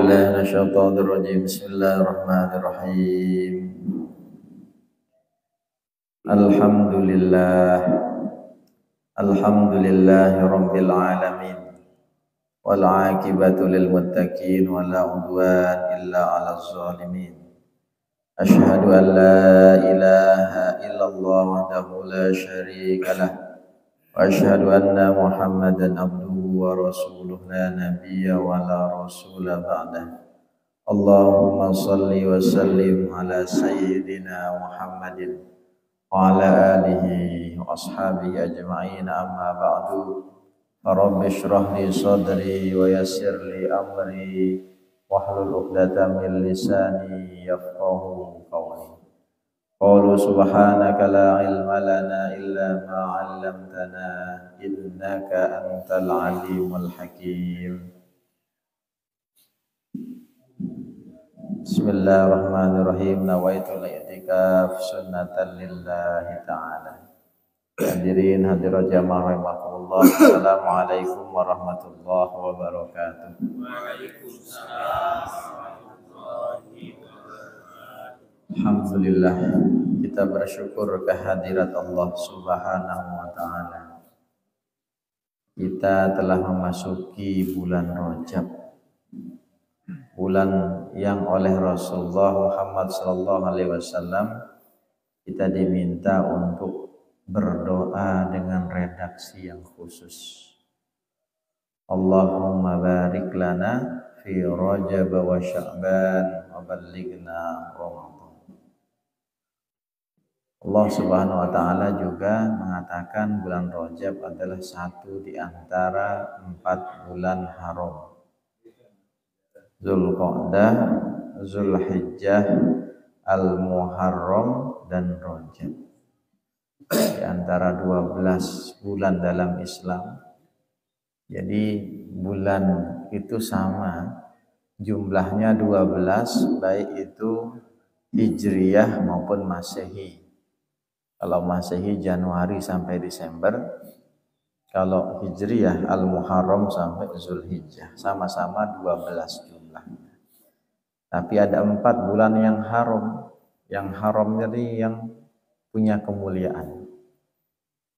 billahi minasyaitonir rajim. Bismillahirrahmanirrahim. Alhamdulillahi rabbil alamin. Wal 'aqibatu lil muttaqin wa la 'udwan illa 'alal zalimin. Asyhadu an la ilaha illallah wahdahu la syarika lah. Wa asyhadu anna Muhammadan abduhu wa rasuluh la nabiyya wa la rasula ba'dah. Allahumma salli wa sallim ala sayyidina Muhammadin wa ala alihi wa ashabihi ajma'in, amma ba'du. Rabbi shrah li sadri wa yassir li amri wahlul 'uqdatam min lisani yafqahu qawli. Qalu subhanaka la ilma lana illa ma 'allamtana innaka antal alimul hakim. Bismillahirrahmanirrahim. Nawaitul i'tikaf sunnatan lillahi ta'ala. Hadirin hadirat jamaah rahimakumullah. Assalamualaikum warahmatullahi wabarakatuh. Waalaikumsalam warahmatullahi wabarakatuh. Alhamdulillah, kita bersyukur kehadirat Allah Subhanahu wa ta'ala. Kita telah memasuki bulan Rajab, bulan yang oleh Rasulullah Muhammad SAW kita diminta untuk berdoa dengan redaksi yang khusus. Allahumma barik lana fi Rajab wa Sya'ban wa ballighna Ramadan. Allah Subhanahu wa ta'ala juga mengatakan bulan Rajab adalah satu di antara 4 bulan haram. Zulqa'dah, Zulhijjah, Al-Muharram, dan Rajab. Di antara 12 bulan dalam Islam. Jadi bulan itu sama, jumlahnya 12, baik itu Hijriyah maupun Masehi. Kalau Masehi Januari sampai Desember, kalau Hijriyah Al-Muharram sampai Zulhijjah, sama-sama 12 jumlahnya. Tapi ada 4 bulan yang haram. Yang haram jadi yang punya kemuliaan.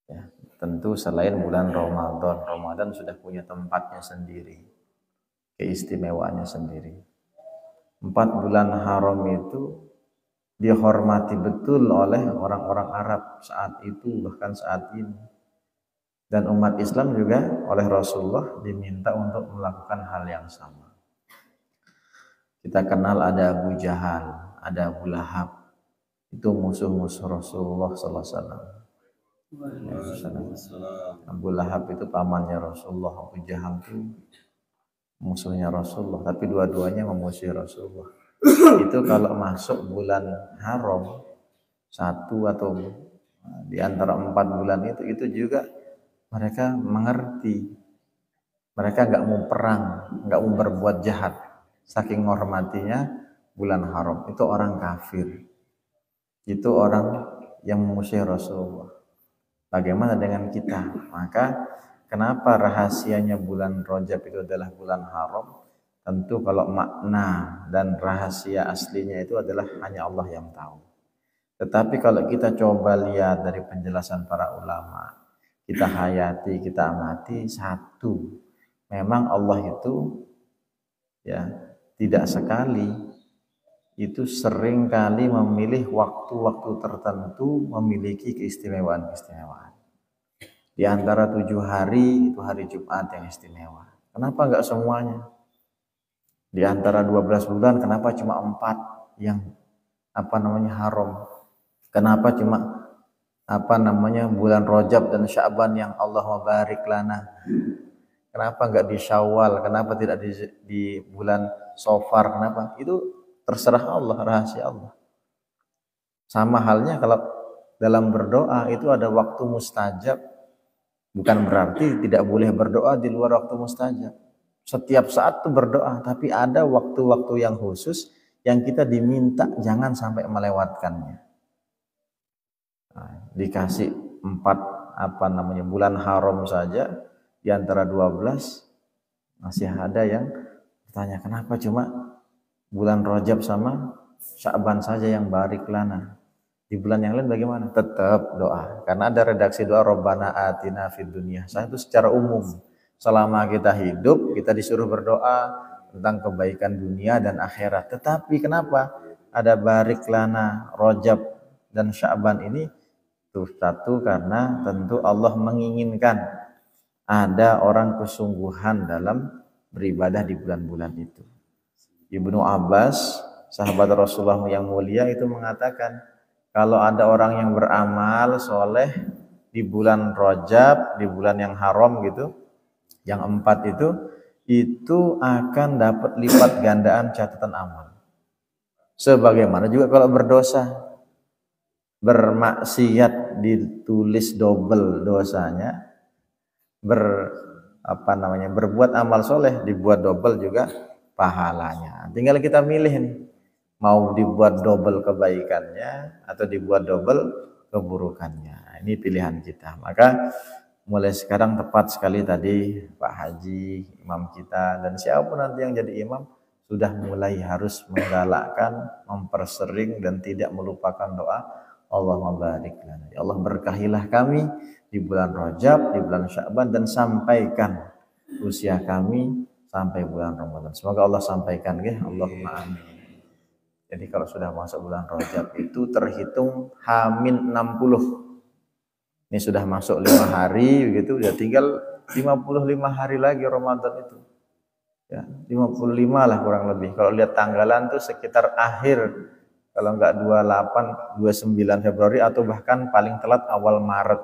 Ya, tentu selain bulan Ramadan. Ramadan sudah punya tempatnya sendiri, keistimewaannya sendiri. 4 bulan haram itu dihormati betul oleh orang-orang Arab saat itu, bahkan saat ini. Dan umat Islam juga oleh Rasulullah diminta untuk melakukan hal yang sama. Kita kenal ada Abu Jahal, ada Abu Lahab. Itu musuh-musuh Rasulullah SAW. Abu Lahab itu pamannya Rasulullah, Abu Jahal itu musuhnya Rasulullah, tapi dua-duanya memusuhi Rasulullah. Itu kalau masuk bulan haram, 1 atau di antara 4 bulan itu juga mereka mengerti. Mereka nggak mau perang, nggak mau berbuat jahat. Saking menghormatinya bulan haram. Itu orang kafir. Itu orang yang memusuhi Rasulullah. Bagaimana dengan kita? Maka kenapa rahasianya bulan Rajab itu adalah bulan haram? Tentu kalau makna dan rahasia aslinya itu adalah hanya Allah yang tahu. Tetapi kalau kita coba lihat dari penjelasan para ulama, kita hayati, kita amati, satu, memang Allah itu ya tidak sekali, itu sering kali memilih waktu-waktu tertentu memiliki keistimewaan-keistimewaan. Di antara 7 hari itu hari Jumat yang istimewa. Kenapa enggak semuanya? Di antara 12 bulan kenapa cuma 4 yang haram? Kenapa cuma bulan Rajab dan Sya'ban yang Allah mabarik lana? Kenapa enggak di Syawal? Kenapa tidak di bulan Safar? Kenapa? Itu terserah Allah, rahasia Allah. Sama halnya kalau dalam berdoa itu ada waktu mustajab. Bukan berarti tidak boleh berdoa di luar waktu mustajab. Setiap saat itu berdoa, tapi ada waktu-waktu yang khusus yang kita diminta jangan sampai melewatkannya. Nah, dikasih 4 bulan haram saja di antara 12 masih ada yang Tanya, kenapa cuma bulan Rajab sama Sya'ban saja yang barik lana? Di bulan yang lain bagaimana? Tetap doa. Karena ada redaksi doa Rabbana atina fid dunya. Saya itu secara umum. Selama kita hidup, kita disuruh berdoa tentang kebaikan dunia dan akhirat. Tetapi kenapa ada barik lana, Rajab dan Sya'ban ini? Tuh, satu, karena tentu Allah menginginkan ada orang kesungguhan dalam beribadah di bulan-bulan itu. Ibnu Abbas, sahabat Rasulullah yang mulia, itu mengatakan, kalau ada orang yang beramal soleh di bulan Rajab, di bulan yang haram gitu, yang 4 itu akan dapat lipat gandaan catatan amal. Sebagaimana juga kalau berdosa, bermaksiat ditulis double dosanya, berbuat amal soleh dibuat double juga pahalanya. Tinggal kita milih nih, mau dibuat double kebaikannya atau dibuat double keburukannya. Ini pilihan kita. Maka mulai sekarang tepat sekali tadi Pak Haji, imam kita, dan siapapun nanti yang jadi imam sudah mulai harus menggalakkan, mempersering dan tidak melupakan doa Allahumma barik lana. Ya Allah, berkahilah kami di bulan Rajab, di bulan Sya'ban, dan sampaikan usia kami sampai bulan Ramadan. Semoga Allah sampaikan ya. Allahumma amin. Jadi kalau sudah masuk bulan Rajab itu terhitung H-60. Ini sudah masuk 5 hari begitu, ya tinggal 55 hari lagi Ramadan itu. Ya, 55 lah kurang lebih. Kalau lihat tanggalan tuh sekitar akhir, kalau enggak 28, 29 Februari atau bahkan paling telat awal Maret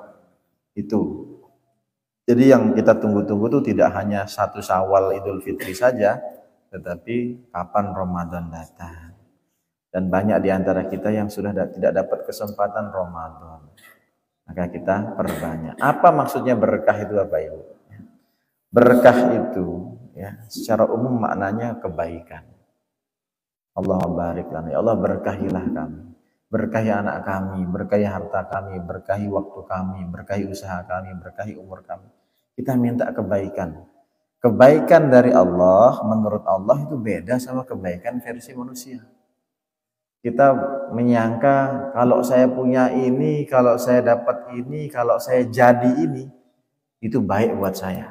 itu. Jadi yang kita tunggu-tunggu tuh tidak hanya 1 Syawal Idul Fitri saja, tetapi kapan Ramadan datang. Dan banyak di antara kita yang sudah tidak dapat kesempatan Ramadan. Maka kita perbanyak. Apa maksudnya berkah itu apa Ibu? Berkah itu ya secara umum maknanya kebaikan. Allahumma barik lana, ya Allah berkahilah kami. Berkahi anak kami, berkahi harta kami, berkahi waktu kami, berkahi usaha kami, berkahi umur kami. Kita minta kebaikan. Kebaikan dari Allah menurut Allah itu beda sama kebaikan versi manusia. Kita menyangka kalau saya punya ini, kalau saya dapat ini, kalau saya jadi ini, itu baik buat saya.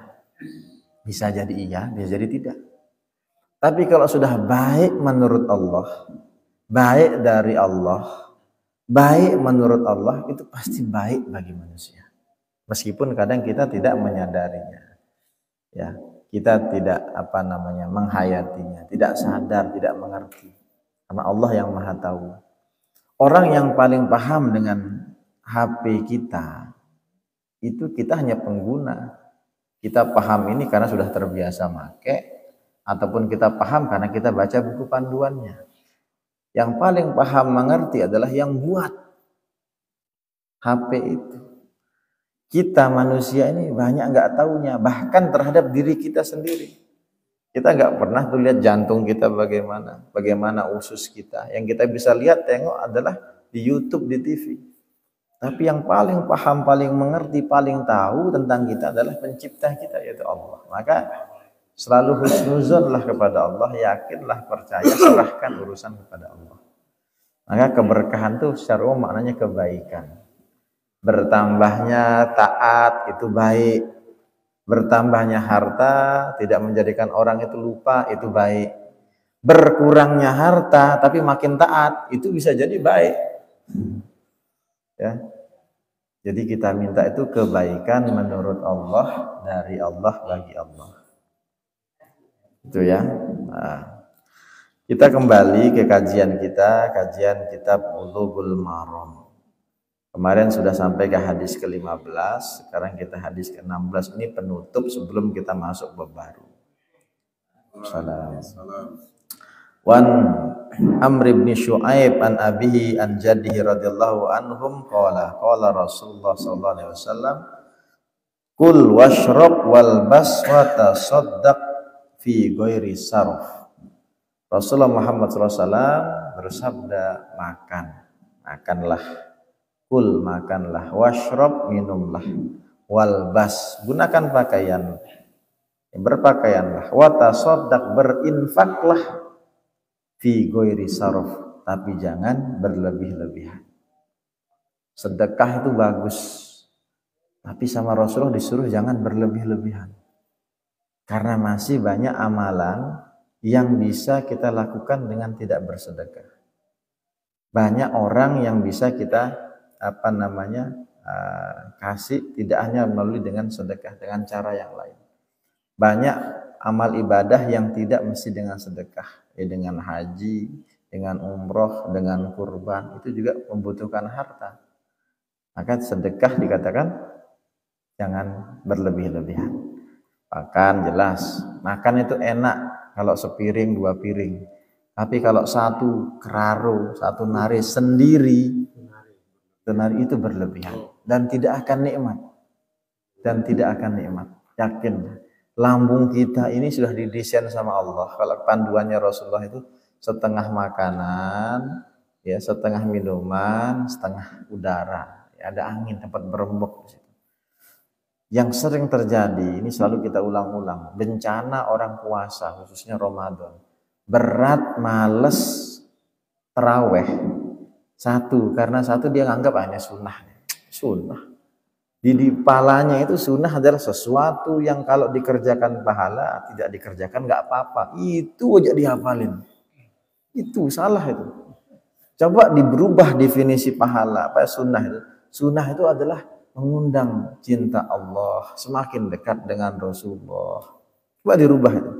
Bisa jadi iya, bisa jadi tidak. Tapi kalau sudah baik menurut Allah, baik dari Allah, baik menurut Allah, itu pasti baik bagi manusia. Meskipun kadang kita tidak menyadarinya. Ya, kita tidak menghayatinya, tidak sadar, tidak mengerti. Karena Allah yang Maha Tahu. Orang yang paling paham dengan HP kita, itu kita hanya pengguna. Kita paham ini karena sudah terbiasa make, ataupun kita paham karena kita baca buku panduannya. Yang paling paham mengerti adalah yang buat HP itu. Kita manusia ini banyak nggak taunya, bahkan terhadap diri kita sendiri. Kita nggak pernah tuh lihat jantung kita bagaimana usus kita. Yang kita bisa lihat, tengok adalah di YouTube, di TV. Tapi yang paling paham, paling mengerti, paling tahu tentang kita adalah pencipta kita, yaitu Allah. Maka selalu husnuzonlah kepada Allah, yakinlah, percaya, serahkan urusan kepada Allah. Maka keberkahan itu secara umum maknanya kebaikan. Bertambahnya taat itu baik. Bertambahnya harta tidak menjadikan orang itu lupa, itu baik. Berkurangnya harta tapi makin taat, itu bisa jadi baik. Ya. Jadi kita minta itu kebaikan menurut Allah, dari Allah, bagi Allah. Itu ya. Nah, kita kembali ke kajian kita, kajian kitab Bulughul Maram. Kemarin sudah sampai ke hadis ke-15, sekarang kita hadis ke-16. Ini penutup sebelum kita masuk bab baru. Salam. Wan Amr bin Syu'aib an abihi an jaddihi radhiyallahu anhum qala Rasulullah sallallahu alaihi wasallam kul washrab wal bas wa tasaddaq fi ghairi sarf. Rasulullah Muhammad sallallahu alaihi wasallam bersabda, makanlah, kul makanlah, washrab minumlah, wal bas gunakan pakaian, Berpakaianlah, wa tasaddaq, berinfaklah, fi ghairi sarf, tapi jangan berlebih-lebihan. Sedekah itu bagus, tapi sama Rasulullah disuruh jangan berlebih-lebihan. Karena masih banyak amalan yang bisa kita lakukan dengan tidak bersedekah. Banyak orang yang bisa kita kasih tidak hanya melalui dengan sedekah, dengan cara yang lain. Banyak amal ibadah yang tidak mesti dengan sedekah, ya dengan haji, dengan umroh, dengan kurban, itu juga membutuhkan harta. Maka sedekah dikatakan jangan berlebih-lebihan. Makan jelas, makan itu enak kalau sepiring, 2 piring. Tapi kalau satu keraru, satu nari sendiri, itu berlebihan dan tidak akan nikmat. Yakin, lambung kita ini sudah didesain sama Allah. Kalau panduannya Rasulullah itu setengah makanan, ya setengah minuman, setengah udara. Ya, ada angin, tempat berembuk di situ. Yang sering terjadi, ini selalu kita ulang-ulang, bencana orang puasa, khususnya Ramadan. Berat, males, terawih. Karena dia nganggap hanya sunnah. Di kepalanya itu sunnah adalah sesuatu yang kalau dikerjakan pahala, tidak dikerjakan nggak apa-apa. Itu aja dihafalin. Itu salah itu. Coba diberubah definisi pahala. Apa sunnah itu? Sunnah itu adalah mengundang cinta Allah, semakin dekat dengan Rasulullah. Coba dirubah itu.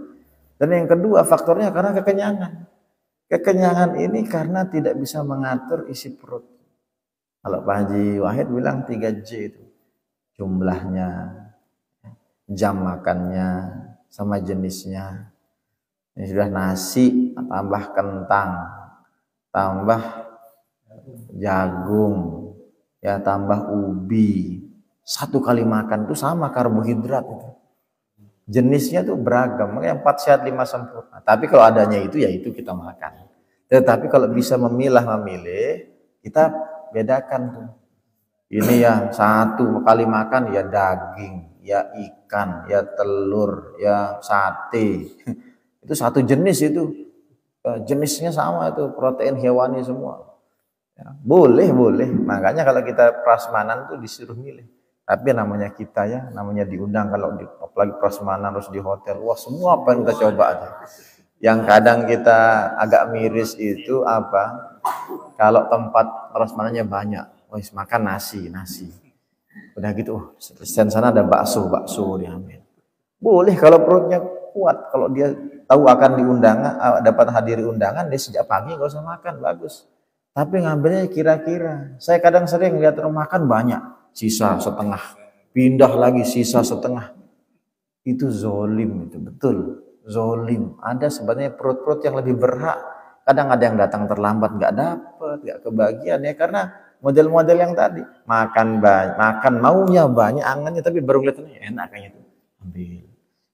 Dan yang kedua faktornya karena kekenyangan. Kekenyangan ini karena tidak bisa mengatur isi perut. Kalau Pak Haji Wahid bilang 3J itu. Jumlahnya, jam makannya, sama jenisnya. Ini sudah nasi, tambah kentang, tambah jagung, ya tambah ubi. 1 kali makan itu sama karbohidrat itu. Jenisnya tuh beragam, makanya 4 sehat 5 sempurna. Tapi kalau adanya itu, ya itu kita makan. Tetapi kalau bisa memilih, kita bedakan tuh. Ini ya 1 kali makan ya daging, ya ikan, ya telur, ya sate. Itu satu jenis itu. Jenisnya sama itu, protein hewani semua. Ya, boleh. Makanya kalau kita prasmanan tuh disuruh milih. Tapi namanya kita ya, namanya diundang kalau apalagi prasmanan harus di hotel. Wah, semua apa yang kita coba aja. Yang kadang kita agak miris itu apa? Kalau tempat prasmanannya banyak, makan nasi. Udah gitu, sana ada bakso diambil. Boleh kalau perutnya kuat, kalau dia tahu akan dapat hadiri undangan, dia sejak pagi nggak usah makan, bagus. Tapi ngambilnya kira-kira. Saya kadang sering lihat rumah makan banyak, sisa setengah, pindah lagi sisa setengah. Itu zolim, itu betul zolim. Ada sebenarnya perut-perut yang lebih berhak. Kadang ada yang datang terlambat, nggak dapat, nggak kebagian ya karena model-model yang tadi makan banyak, maunya banyak, angannya tapi baru kelihatannya enak kayaknya itu ambil.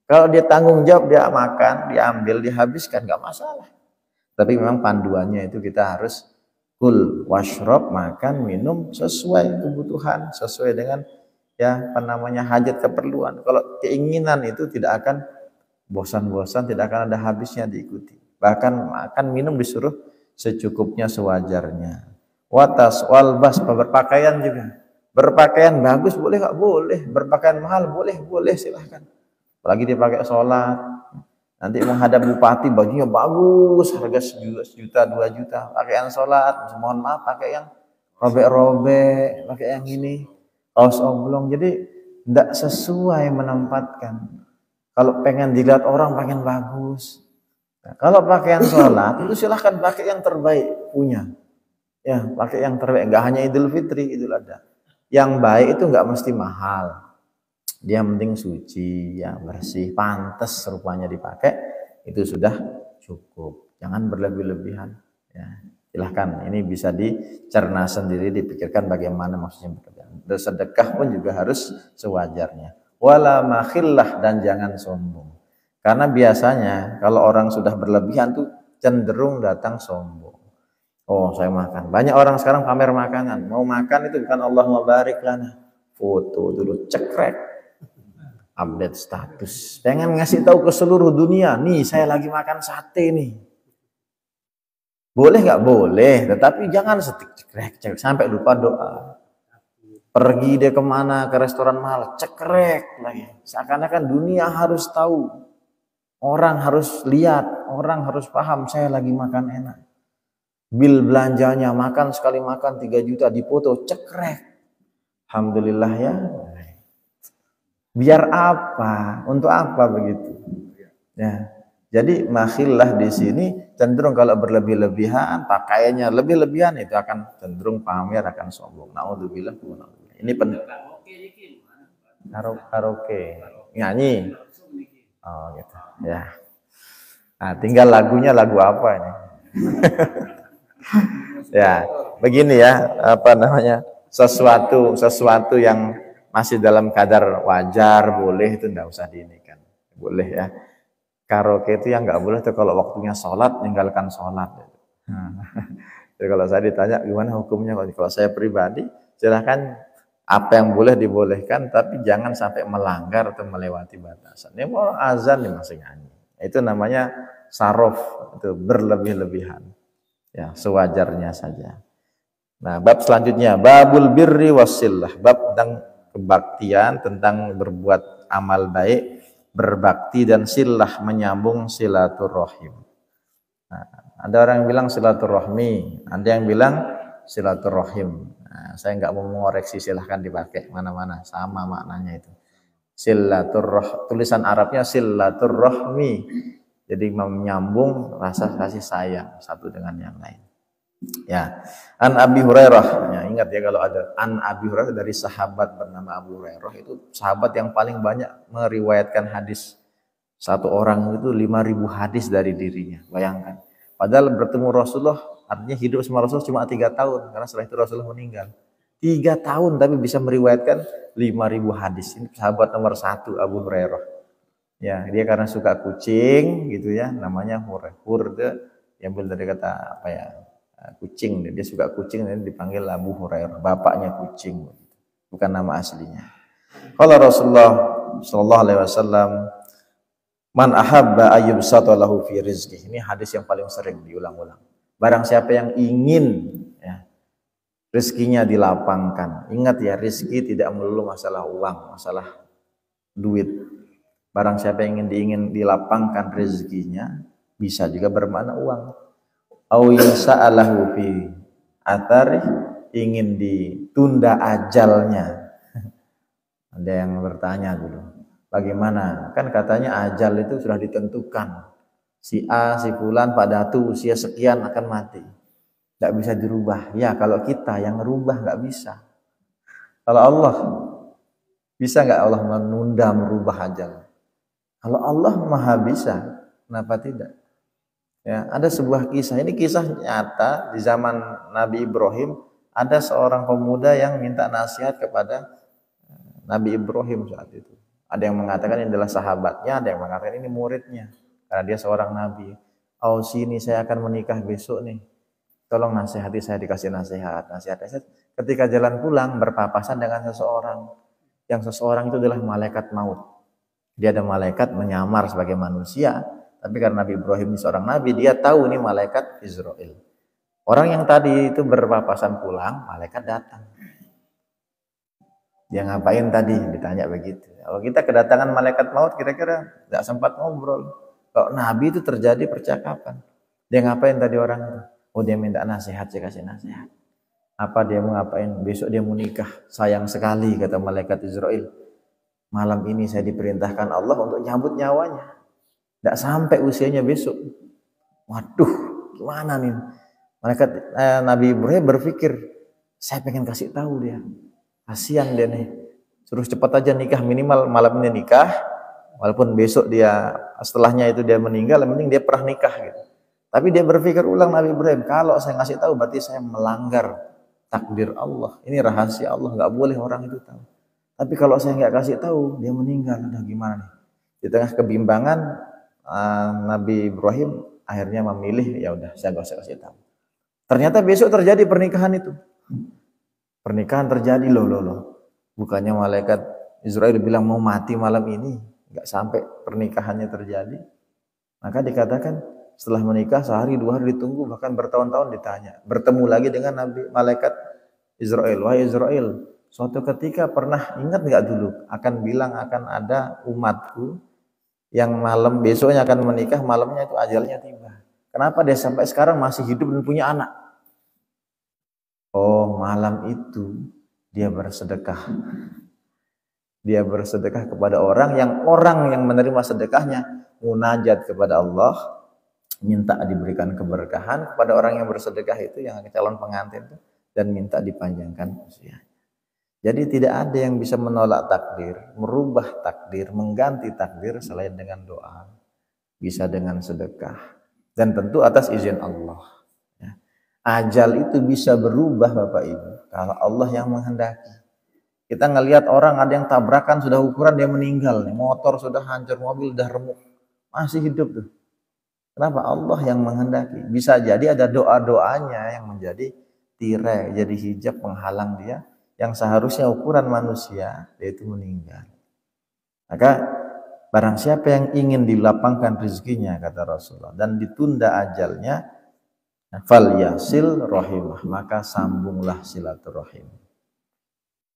Kalau dia tanggung jawab, dia makan, diambil, dihabiskan, nggak masalah. Tapi memang panduannya itu kita harus kul washrab, makan, minum sesuai kebutuhan, sesuai dengan hajat keperluan. Kalau keinginan itu tidak akan bosan-bosan, tidak akan ada habisnya diikuti. Bahkan makan minum disuruh secukupnya, sewajarnya. Watas walbas, berpakaian juga. Berpakaian bagus boleh nggak? Boleh. Berpakaian mahal boleh silahkan. Apalagi dia pakai sholat. Nanti menghadap bupati bajunya bagus, harga 1 juta 2 juta. Pakaian sholat, mohon maaf pakai yang robek-robek, pakai yang ini kaos oblong. Jadi tidak sesuai menempatkan. Kalau pengen dilihat orang pengen bagus. Nah, kalau pakaian sholat itu silahkan pakai yang terbaik punya. Ya, pakai yang terbaik. Enggak hanya Idul Fitri, Idul Adha. Yang baik itu enggak mesti mahal. Dia penting suci, ya bersih, pantas rupanya dipakai, itu sudah cukup. Jangan berlebih-lebihan. Ya, silahkan. Ini bisa dicerna sendiri, dipikirkan bagaimana maksudnya bekerja. Sedekah pun juga harus sewajarnya. Wala makhillah, dan jangan sombong. Karena biasanya kalau orang sudah berlebihan tuh cenderung datang sombong. Oh, saya makan. Banyak orang sekarang pamer makanan. Mau makan itu bukan Allahumma barik lana. Foto dulu cekrek. update status, pengen ngasih tahu ke seluruh dunia, nih saya lagi makan sate nih. Boleh nggak? Boleh, tetapi jangan cekrek sampai lupa doa. Pergi dia kemana, ke restoran mahal, cekrek lagi. Seakan-akan dunia harus tahu, orang harus lihat, orang harus paham saya lagi makan enak. Bil belanjanya, makan sekali makan 3 juta, dipoto, cekrek. Alhamdulillah ya. Biar apa? Untuk apa begitu? Ya. Jadi makhillah di sini cenderung kalau berlebih-lebihan, pakaiannya lebih-lebihan itu akan cenderung pamer, akan sombong. Naudzubillah. Ini karaoke, nyanyi. Oh gitu. Ya. Nah, tinggal lagunya lagu apa ini? Ya, begini ya, apa namanya? Sesuatu yang masih dalam kadar wajar boleh, itu enggak usah diinikan. Boleh ya. Karaoke itu yang nggak boleh tuh kalau waktunya sholat, meninggalkan sholat. Jadi kalau saya ditanya gimana hukumnya, kalau saya pribadi silahkan, apa yang boleh dibolehkan, tapi jangan sampai melanggar atau melewati batasan. Ini mau azan nih masih nyanyi, itu namanya sarof, itu berlebih-lebihan. Ya, sewajarnya saja. Nah, bab selanjutnya babul birri wasillah, bab tentang kebaktian, tentang berbuat amal baik, berbakti dan silah, menyambung silaturahim. Nah, ada orang yang bilang silaturahmi, ada yang bilang silaturahim. Nah, saya nggak mau mengoreksi, silahkan dipakai mana-mana, sama maknanya itu. Tulisan Arabnya silaturahmi, jadi menyambung rasa kasih sayang satu dengan yang lain. Ya, An Abi Hurairah, ya, ingat ya kalau ada An Abi Hurairah dari sahabat bernama Abu Hurairah, itu sahabat yang paling banyak meriwayatkan hadis. Satu orang itu 5.000 hadis dari dirinya, bayangkan. Padahal bertemu Rasulullah, artinya hidup sama Rasulullah cuma 3 tahun, karena setelah itu Rasulullah meninggal. 3 tahun tapi bisa meriwayatkan 5.000 hadis. Ini sahabat nomor 1 Abu Hurairah. Ya, dia karena suka kucing gitu ya, namanya Hurda, yang dari kata apa ya? Kucing, dia suka kucing, dan dipanggil Abu Hurairah, bapaknya kucing, bukan nama aslinya. Kalau Rasulullah Shallallahu Alaihi Wasallam, man ahabba ayyubsata lahu fi rizqih, ini hadis yang paling sering diulang-ulang. Barang siapa yang ingin ya, rezekinya dilapangkan, ingat ya, rezeki tidak melulu masalah uang, masalah duit. Barang siapa yang ingin dilapangkan rezekinya, bisa juga bermakna uang. Au yasa'alahu fi athari, ingin ditunda ajalnya. Ada yang bertanya dulu, bagaimana? Kan katanya ajal itu sudah ditentukan. Si A, si Fulan pada usia sekian akan mati. Tidak bisa dirubah. Ya, kalau kita yang merubah nggak bisa. Kalau Allah, bisa nggak Allah menunda merubah ajal? Kalau Allah maha bisa, kenapa tidak? Ya, ada sebuah kisah, ini kisah nyata di zaman Nabi Ibrahim. Ada seorang pemuda yang minta nasihat kepada Nabi Ibrahim saat itu. Ada yang mengatakan ini adalah sahabatnya, ada yang mengatakan ini muridnya, karena dia seorang nabi. Oh sini, saya akan menikah besok nih, tolong nasihati saya. Dikasih nasihat. Ketika jalan pulang berpapasan dengan seseorang, yang seseorang itu adalah malaikat maut. Dia ada malaikat menyamar sebagai manusia, tapi karena Nabi Ibrahim ini seorang nabi, dia tahu ini malaikat Israel. Orang yang tadi itu berpapasan pulang, malaikat datang. Dia ngapain tadi? Ditanya begitu. Kalau kita kedatangan malaikat maut, kira-kira tidak sempat ngobrol. Kalau nabi itu terjadi percakapan. Dia ngapain tadi orang itu? Oh, dia minta nasihat, saya kasih nasihat. Apa dia mau ngapain? Besok dia mau nikah. Sayang sekali, kata malaikat Israel. Malam ini saya diperintahkan Allah untuk nyambut nyawanya. Tidak sampai usianya besok. Waduh, gimana nih? Malaikat Nabi Ibrahim berpikir, saya pengen kasih tahu dia. Kasihan dia nih. Suruh cepat aja nikah, minimal malam ini nikah. Walaupun besok dia, setelahnya itu dia meninggal, yang penting dia pernah nikah gitu. Tapi dia berpikir ulang Nabi Ibrahim, kalau saya ngasih tahu berarti saya melanggar takdir Allah. Ini rahasia Allah, nggak boleh orang itu tahu. Tapi kalau saya nggak kasih tahu, dia meninggal, udah gimana nih? Di tengah kebimbangan, Nabi Ibrahim akhirnya memilih, ya udah saya nggak usah kasih tahu. Ternyata besok terjadi pernikahan itu. Pernikahan terjadi loh. Bukannya malaikat Israel bilang mau mati malam ini, nggak sampai pernikahannya terjadi. Maka dikatakan setelah menikah sehari dua hari ditunggu, bahkan bertahun-tahun ditanya. Bertemu lagi dengan Nabi malaikat Israel. Wahai Israel, suatu ketika pernah ingat nggak dulu akan bilang akan ada umatku yang malam besoknya akan menikah, malamnya itu ajalnya tiba. Kenapa dia sampai sekarang masih hidup dan punya anak? Oh, malam itu dia bersedekah. Dia bersedekah kepada orang yang menerima sedekahnya munajat kepada Allah, minta diberikan keberkahan kepada orang yang bersedekah itu, yang calon pengantin itu, dan minta dipanjangkan usia. Jadi tidak ada yang bisa menolak takdir, merubah takdir, mengganti takdir selain dengan doa, bisa dengan sedekah, dan tentu atas izin Allah. Ya. Ajal itu bisa berubah Bapak Ibu kalau Allah yang menghendaki. Kita ngelihat orang ada yang tabrakan sudah ukuran dia meninggal, motor sudah hancur, mobil sudah remuk, masih hidup tuh. Kenapa? Allah yang menghendaki. Bisa jadi ada doa-doanya yang menjadi tirai, jadi hijab penghalang dia yang seharusnya ukuran manusia, yaitu meninggal. Maka barang siapa yang ingin dilapangkan rezekinya, kata Rasulullah, dan ditunda ajalnya, fal yasil rahimah, maka sambunglah silaturahim.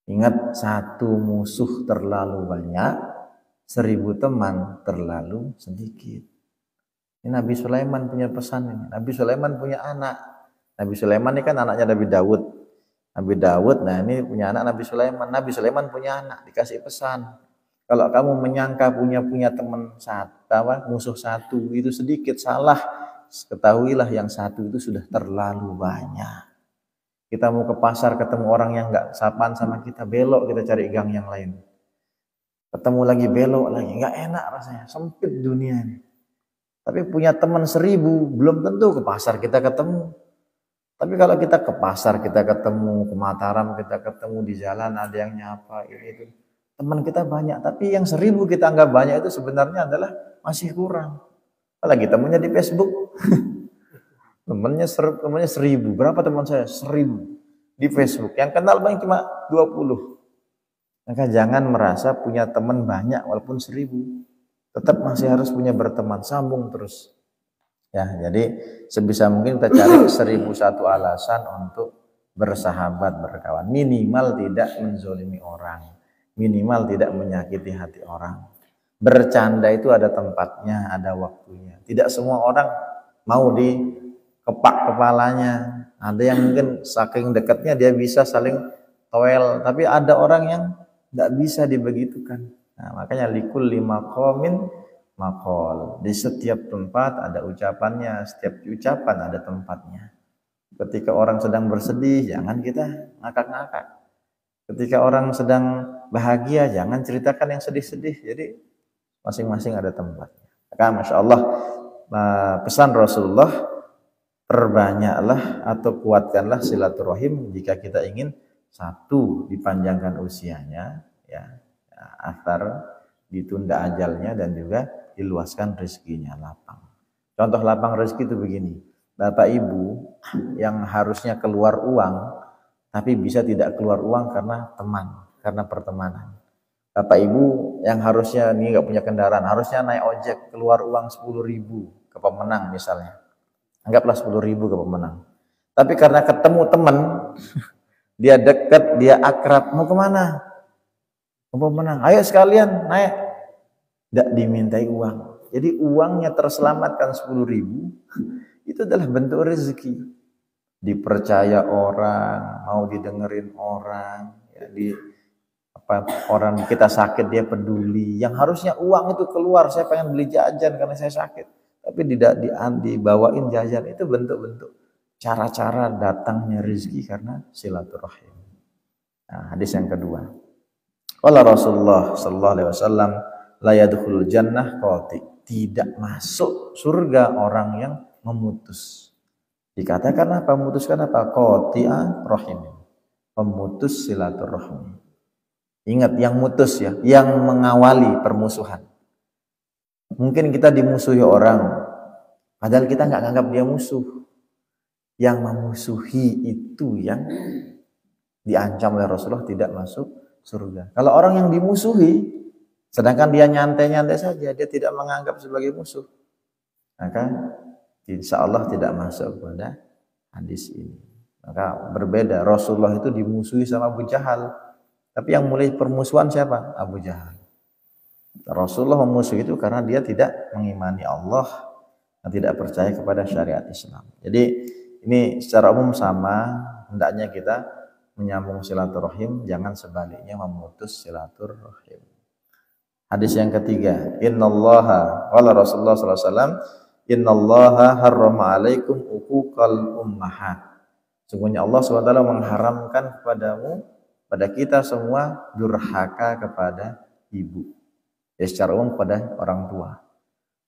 Ingat, satu musuh terlalu banyak, 1000 teman terlalu sedikit. Ini Nabi Sulaiman punya pesan ini. Nabi Sulaiman punya anak. Nabi Sulaiman ini kan anaknya Nabi Daud. Nabi Daud, nah ini punya anak Nabi Sulaiman. Nabi Sulaiman punya anak, dikasih pesan. Kalau kamu menyangka punya teman satu, musuh satu itu sedikit, salah. Ketahuilah yang satu itu sudah terlalu banyak. Kita mau ke pasar ketemu orang yang nggak sapaan sama kita, belok kita cari gang yang lain. Ketemu lagi belok lagi, nggak enak rasanya, sempit dunia ini. Tapi punya teman 1000 belum tentu ke pasar kita ketemu. Tapi kalau kita ke pasar kita ketemu, ke Mataram kita ketemu, di jalan ada yang nyapa ini itu. Teman kita banyak, tapi yang 1000 kita anggap banyak itu sebenarnya adalah masih kurang. Apalagi temannya di Facebook. Temannya 1000. Berapa teman saya? 1000 di Facebook. Yang kenal paling cuma 20. Maka jangan merasa punya teman banyak walaupun 1000. Tetap masih harus punya berteman, sambung terus. Ya, jadi sebisa mungkin kita cari 1001 alasan untuk bersahabat, berkawan. Minimal tidak menzolimi orang. Minimal tidak menyakiti hati orang. Bercanda itu ada tempatnya, ada waktunya. Tidak semua orang mau dikepak kepalanya. Ada yang mungkin saking dekatnya dia bisa saling toel, tapi ada orang yang tidak bisa dibegitukan. Nah, makanya likulli maqamin maqal. Di setiap tempat ada ucapannya, setiap ucapan ada tempatnya. Ketika orang sedang bersedih, jangan kita ngakak-ngakak. Ketika orang sedang bahagia, jangan ceritakan yang sedih-sedih. Jadi masing-masing ada tempatnya. Maka Masya Allah, pesan Rasulullah, perbanyaklah atau kuatkanlah silaturahim jika kita ingin satu, dipanjangkan usianya, ya, akhtar ditunda ajalnya, dan juga diluaskan rezekinya, lapang. Contoh lapang rezeki itu begini, Bapak Ibu yang harusnya keluar uang tapi bisa tidak keluar uang karena teman, karena pertemanan. Bapak Ibu yang harusnya ini nggak punya kendaraan, harusnya naik ojek, keluar uang 10.000 ke pemenang misalnya. Anggaplah 10.000 ke pemenang. Tapi karena ketemu teman, dia dekat, dia akrab, mau kemana? Mau pemenang, ayo sekalian naik. Tidak dimintai uang. Jadi uangnya terselamatkan 10.000, itu adalah bentuk rezeki. Dipercaya orang, mau didengerin orang, ya, orang kita sakit dia peduli. Yang harusnya uang itu keluar, saya pengen beli jajan karena saya sakit, tapi tidak dibawain jajan. Itu bentuk-bentuk cara-cara datangnya rezeki karena silaturahim. Nah, hadis yang kedua, qala Rasulullah sallallahu alaihi wasallam, la yadkhulul jannah qati, tidak masuk surga orang yang memutus. Dikatakan apa? Memutuskan apa? Qati'a rahim, pemutus silaturahmi. Ingat, yang mutus ya, yang mengawali permusuhan. Mungkin kita dimusuhi orang, padahal kita nggak nganggap dia musuh. Yang memusuhi itu yang diancam oleh Rasulullah tidak masuk surga. Kalau orang yang dimusuhi, sedangkan dia nyantai-nyantai saja, dia tidak menganggap sebagai musuh, maka insya Allah tidak masuk kepada hadis ini. Maka berbeda, Rasulullah itu dimusuhi sama Abu Jahal, tapi yang mulai permusuhan siapa? Abu Jahal. Rasulullah memusuhi itu karena dia tidak mengimani Allah dan tidak percaya kepada syariat Islam. Jadi ini secara umum sama, hendaknya kita menyambung silaturahim, jangan sebaliknya memutus silaturahim. Hadis yang ketiga, innallaha wala Rasulullah sallallahu alaihi wasallam, innallaha harrama alaikum uquqal ummahat. Sungguhnya Allah SWT mengharamkan kepadamu, pada kita semua, durhaka kepada ibu. Ya secara umum kepada orang tua.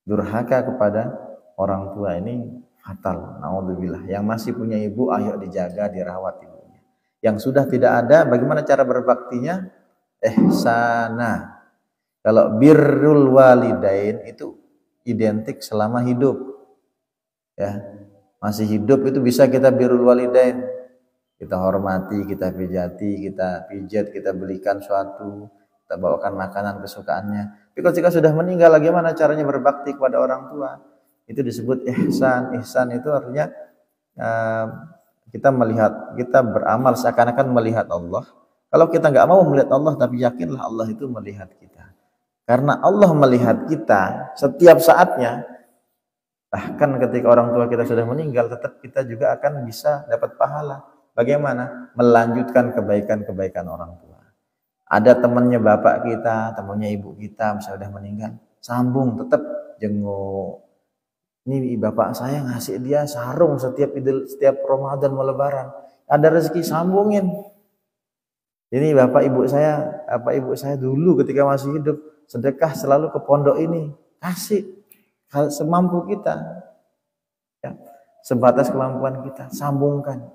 Durhaka kepada orang tua ini fatal, naudzubillah. Yang masih punya ibu, ayo dijaga, dirawat ibunya. Yang sudah tidak ada, bagaimana cara berbaktinya? Ihsana. Kalau birrul walidain itu identik selama hidup. Ya, masih hidup itu bisa kita birrul walidain. Kita hormati, kita pijati, kita pijat, kita belikan suatu, kita bawakan makanan kesukaannya. Tapi ketika sudah meninggal, bagaimana caranya berbakti kepada orang tua? Itu disebut ihsan. Ihsan itu artinya kita melihat, kita beramal seakan-akan melihat Allah. Kalau kita nggak mau melihat Allah, tapi yakinlah Allah itu melihat kita. Karena Allah melihat kita setiap saatnya. Bahkan ketika orang tua kita sudah meninggal, tetap kita juga akan bisa dapat pahala. Bagaimana? Melanjutkan kebaikan-kebaikan orang tua. Ada temannya bapak kita, temannya ibu kita, misalnya sudah meninggal, sambung, tetap jenguk. Ini bapak saya ngasih dia sarung setiap Ramadan mau Lebaran. Ada rezeki, sambungin. Ini bapak ibu saya dulu ketika masih hidup sedekah selalu ke pondok ini, kasih semampu kita, ya, sebatas kemampuan kita, sambungkan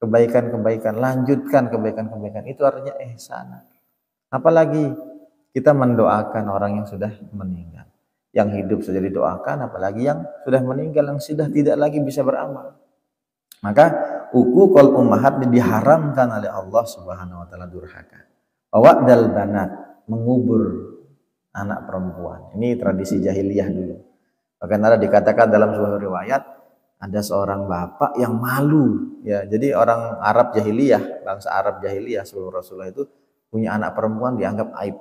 kebaikan-kebaikan, lanjutkan kebaikan-kebaikan. Itu artinya ihsan. Apalagi kita mendoakan orang yang sudah meninggal. Yang hidup saja didoakan, apalagi yang sudah meninggal, yang sudah tidak lagi bisa beramal. Maka uququl ummahat diharamkan oleh Allah Subhanahu wa taala, durhaka. Wa'dal banat, mengubur anak perempuan. Ini tradisi jahiliyah dulu. Bahkan ada dikatakan dalam sebuah riwayat, ada seorang bapak yang malu, ya. Jadi orang Arab jahiliyah, bangsa Arab jahiliyah sebelum Rasulullah itu punya anak perempuan dianggap aib,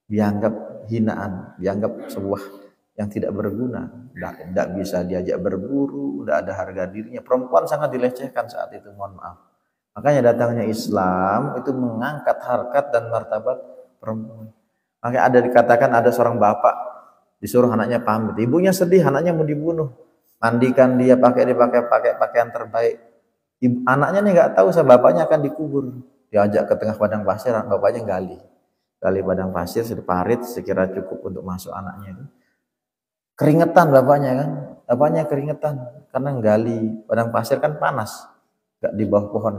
dianggap hinaan, dianggap sebuah yang tidak berguna, tidak bisa diajak berburu, tidak ada harga dirinya. Perempuan sangat dilecehkan saat itu, mohon maaf. Makanya datangnya Islam itu mengangkat harkat dan martabat perempuan. Makanya ada dikatakan ada seorang bapak disuruh anaknya pamit, ibunya sedih, anaknya mau dibunuh, mandikan dia, pakai pakaian terbaik. Anaknya nih nggak tahu bapaknya akan dikubur. Diajak ke tengah padang pasir, bapaknya gali padang pasir, parit sekira cukup untuk masuk anaknya itu. Keringetan bapaknya keringetan karena gali padang pasir kan panas, nggak di bawah pohon.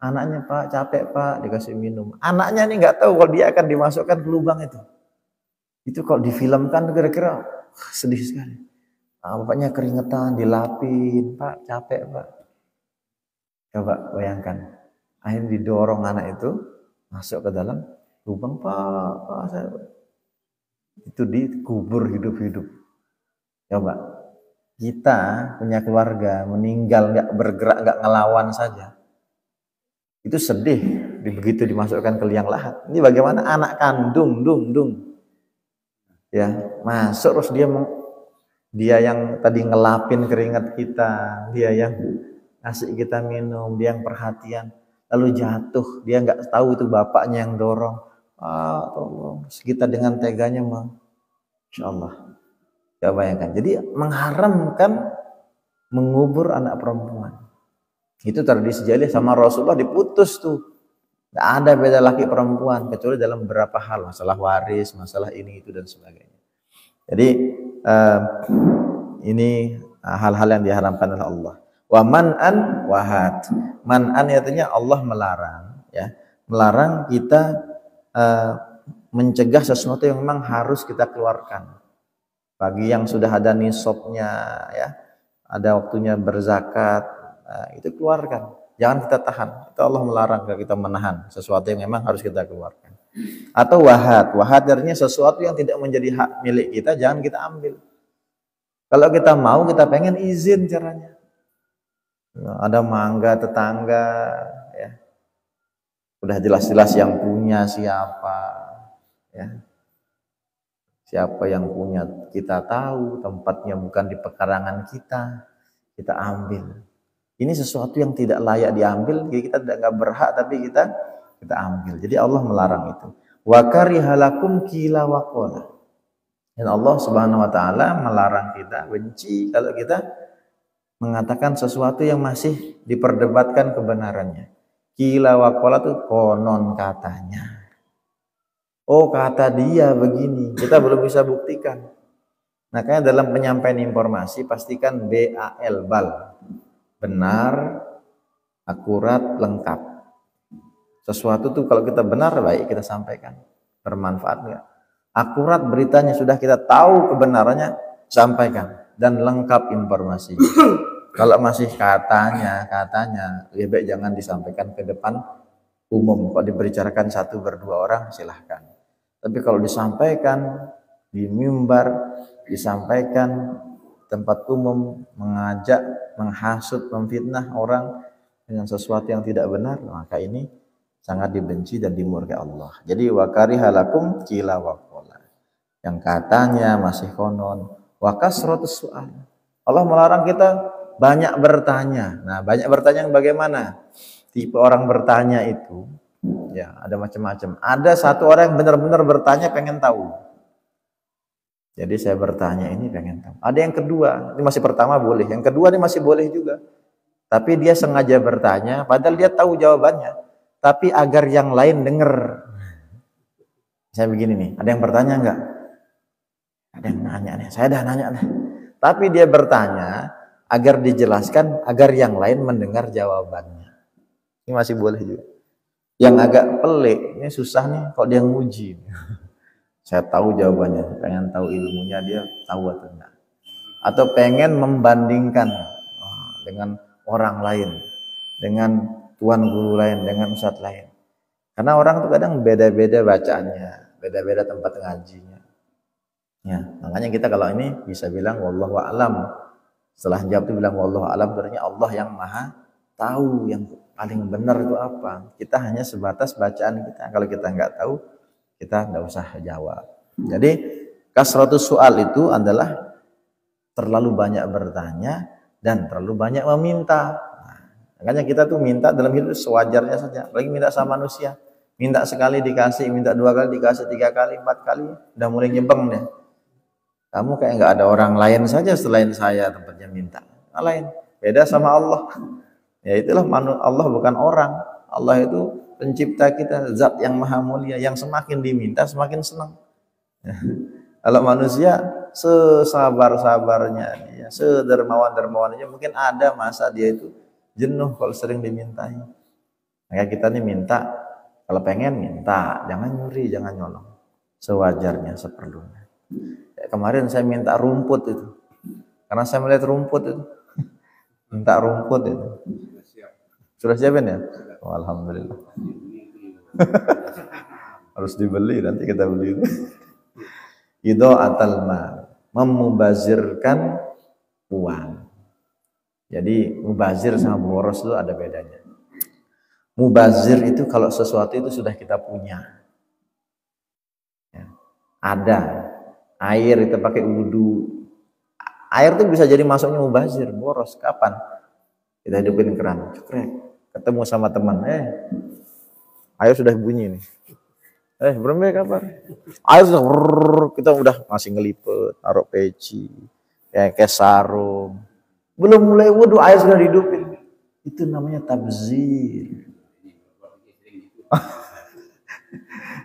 Anaknya, Pak, capek Pak, dikasih minum. Anaknya nih nggak tahu kalau dia akan dimasukkan ke lubang itu. Itu kalau difilmkan kira-kira sedih sekali. Bapaknya keringetan, dilapin, Pak, capek Pak. Coba bayangkan. Akhirnya didorong anak itu masuk ke dalam lubang, Pak, saya. Itu dikubur hidup-hidup. Coba kita punya keluarga meninggal, nggak bergerak, nggak ngelawan saja, itu sedih. Begitu dimasukkan ke liang lahat, ini bagaimana anak kandung, ya masuk terus dia yang tadi ngelapin keringat kita, dia yang ngasih kita minum, dia yang perhatian, lalu jatuh, dia nggak tahu itu bapaknya yang dorong. Tolong, kita dengan teganya Insya Allah. Ya bayangkan, jadi mengharamkan mengubur anak perempuan. Itu tradisi jahiliyah, sama Rasulullah diputus tuh. Nggak ada beda laki perempuan kecuali dalam beberapa hal, masalah waris, masalah ini itu dan sebagainya. Jadi ini hal-hal yang diharamkan oleh Allah. Wa man'an wahat. Man'an artinya Allah melarang, ya. Melarang kita mencegah sesuatu yang memang harus kita keluarkan. Bagi yang sudah ada nisabnya, ya, ada waktunya berzakat, itu keluarkan. Jangan kita tahan. Itu Allah melarang kita menahan sesuatu yang memang harus kita keluarkan. Atau wahad. Wahad artinya sesuatu yang tidak menjadi hak milik kita, jangan kita ambil. Kalau kita mau, kita pengen izin caranya. Ada mangga tetangga, ya. Udah jelas-jelas yang punya siapa, ya. Siapa yang punya kita tahu, tempatnya bukan di pekarangan kita ambil. Ini sesuatu yang tidak layak diambil, jadi kita tidak berhak, tapi kita ambil. Jadi Allah melarang itu. Wa karihalakum qila wa qala. Dan Allah Subhanahu wa taala melarang kita, benci kalau kita mengatakan sesuatu yang masih diperdebatkan kebenarannya. Qila wa qala itu konon katanya. Oh, kata dia begini, kita belum bisa buktikan. Makanya dalam penyampaian informasi pastikan BAL, bal. Benar, akurat, lengkap. Sesuatu tuh kalau kita benar, baik kita sampaikan. Bermanfaat enggak? Akurat beritanya, sudah kita tahu kebenarannya, sampaikan. Dan lengkap informasi. Kalau masih katanya, lebih baik jangan disampaikan ke depan umum. Kalau dibicarakan 1 berdua orang, silahkan. Tapi kalau disampaikan di mimbar, disampaikan tempat umum, mengajak, menghasut, memfitnah orang dengan sesuatu yang tidak benar, maka ini sangat dibenci dan dimurkai Allah. Jadi wa karihalakum qila wa qala. Yang katanya masih konon, wa kasratus su'al. Allah melarang kita banyak bertanya. Nah, banyak bertanya yang bagaimana? Tipe orang bertanya itu ya ada macam-macam. Ada satu orang yang benar-benar bertanya pengen tahu. Jadi saya bertanya ini pengen tahu. Ada yang kedua, ini masih pertama boleh. Yang kedua ini masih boleh juga. Tapi dia sengaja bertanya, padahal dia tahu jawabannya. Tapi agar yang lain dengar. Saya begini nih, ada yang bertanya enggak? Ada yang nanya nih, saya dah nanya nih. Tapi dia bertanya agar dijelaskan, agar yang lain mendengar jawabannya. Ini masih boleh juga. Yang agak pelik, ini susah nih kalau dia nguji. Saya tahu jawabannya, pengen tahu ilmunya dia tahu atau enggak. Atau pengen membandingkan dengan orang lain, dengan tuan guru lain, dengan ustadz lain. Karena orang tuh kadang beda-beda bacaannya, beda-beda tempat ngajinya. Ya, makanya kita kalau ini bisa bilang wallahu a'lam. Setelah jawab itu bilang wallahu a'lam, artinya Allah yang maha tahu yang paling benar itu apa. Kita hanya sebatas bacaan kita. Kalau kita nggak tahu, kita nggak usah jawab. Jadi kasratus soal itu adalah terlalu banyak bertanya dan terlalu banyak meminta. Nah, makanya kita tuh minta dalam hidup sewajarnya saja. Lagi minta sama manusia, minta sekali dikasih, minta 2 kali dikasih, 3 kali, 4 kali, udah mulai nyebeng deh. Kamu kayak nggak ada orang lain saja selain saya tempatnya minta. Nah, lain. Beda sama Allah. Ya itulah Allah bukan orang. Allah itu pencipta kita, zat yang maha mulia, yang semakin diminta semakin senang. Kalau manusia sesabar-sabarnya, ya, sedermawan-dermawannya, mungkin ada masa dia itu jenuh kalau sering dimintai. Maka kita nih minta, kalau pengen minta, jangan nyuri, jangan nyolong. Sewajarnya, seperlunya. Ya, kemarin saya minta rumput itu, karena saya melihat rumput itu, minta rumput itu. Sudah siapin ya? Oh, alhamdulillah. Harus dibeli, nanti kita beli. Idha'atul mal, memubazirkan uang. Jadi mubazir sama boros itu ada bedanya. Mubazir itu kalau sesuatu itu sudah kita punya. Ya. Ada air kita pakai wudu. Air itu bisa jadi masuknya mubazir, boros. Kapan? Kita hidupin keran, cekrek. Ketemu sama teman, air sudah bunyi nih. Berapa kabar? Air sudah, kita udah masih ngelipet, taruh peci, kayak sarung. Belum mulai wudu, air sudah dihidupin. Itu namanya tabzir.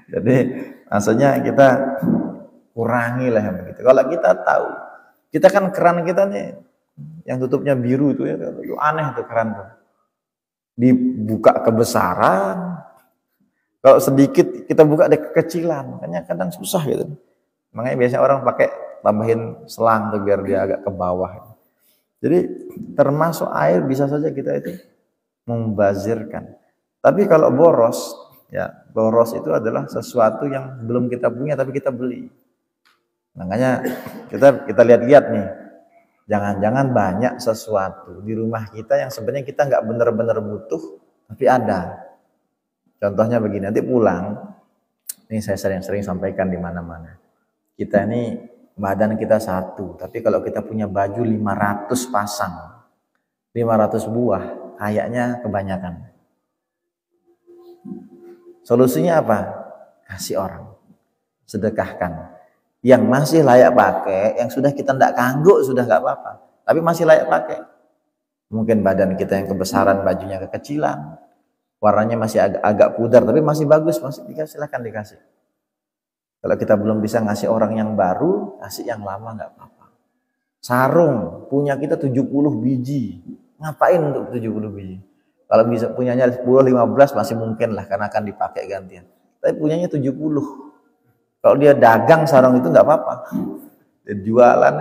Jadi maksudnya kita kurangi lah yang begitu. Kalau kita tahu, kita kan keran kita nih, yang tutupnya biru itu ya, itu aneh tuh keran tuh. Dibuka kebesaran, kalau sedikit kita buka ada kekecilan, makanya kadang susah gitu. Makanya biasanya orang pakai tambahin selang tuh biar dia agak ke bawah. Jadi termasuk air bisa saja kita itu membazirkan. Tapi kalau boros, Ya, boros itu adalah sesuatu yang belum kita punya tapi kita beli. Makanya kita lihat-lihat nih, jangan-jangan banyak sesuatu di rumah kita yang sebenarnya kita nggak benar-benar butuh, tapi ada. Contohnya begini, nanti pulang, ini saya sering-sering sampaikan di mana-mana. Kita ini badan kita satu, tapi kalau kita punya baju 500 pasang, 500 buah, kayaknya kebanyakan. Solusinya apa? Kasih orang, sedekahkan. Yang masih layak pakai, yang sudah kita tidak kangguk sudah nggak apa-apa, tapi masih layak pakai. Mungkin badan kita yang kebesaran, bajunya kekecilan, warnanya masih agak pudar, tapi masih bagus, masih silahkan dikasih. Kalau kita belum bisa ngasih orang yang baru, kasih yang lama nggak apa-apa. Sarung punya kita 70 biji, ngapain untuk 70 biji? Kalau bisa punyanya 10-15 masih mungkin lah karena akan dipakai gantian. Tapi punyanya 70. Kalau dia dagang sarung itu nggak apa-apa. Dia jualan.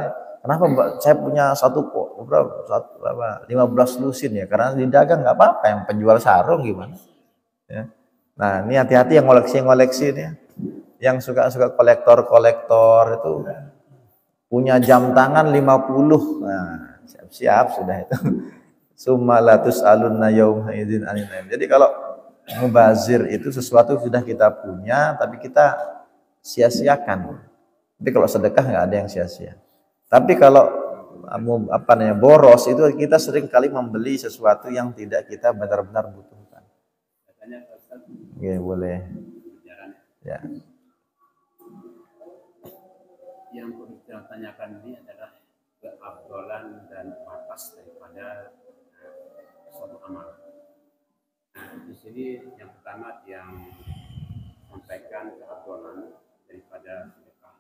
Kenapa saya punya satu kok berapa 15 lusin ya? Karena di dagang nggak apa-apa. Yang penjual sarung gimana? Ya. Nah ini hati-hati yang ngoleksi ini. Yang suka kolektor itu punya jam tangan 50. Nah siap-siap sudah itu. Sumalatus alunna yauma idzin anin. Jadi kalau mubazir itu sesuatu sudah kita punya tapi kita sia-siakan. Tapi kalau sedekah nggak ada yang sia-sia. Tapi kalau boros itu kita sering kali membeli sesuatu yang tidak kita benar-benar butuhkan. Oke, boleh. Ya. Yang perlu kita tanyakan ini adalah keafdolan dan batas daripada suatu amal. Nah, di sini yang pertama yang sampaikan keafdolan daripada sedekah.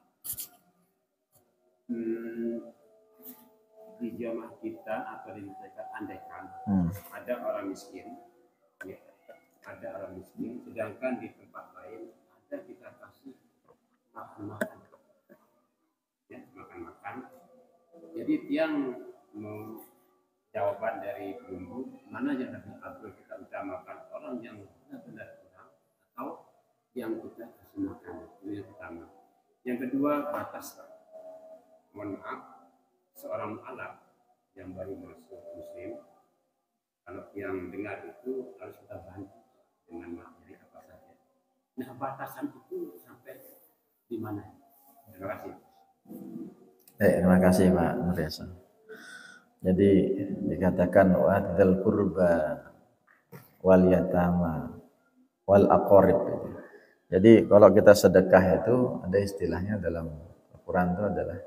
Di jamaah kita atau di masyarakat andaikan ada orang miskin, ya, ada orang miskin, sedangkan di tempat lain ada kita kasih makan-makan, ya, makan-makan. Jadi yang mau jawaban dari bumbu mana yang lebih abdul kita utamakan, orang yang benar-benar kurang atau yang kita kasih makan, itu yang pertama. Yang kedua, batas. Mohon maaf, seorang mu'alaf yang baru masuk muslim, kalau yang dengar itu harus kita bantu dengan materi apa saja. Nah, batasan itu sampai di mana? Terima kasih. Terima kasih Pak Nuresa. Jadi dikatakan wa'adzal qurba wal yatama wal aqarib. Jadi kalau kita sedekah itu ada istilahnya dalam Al-Quran itu adalah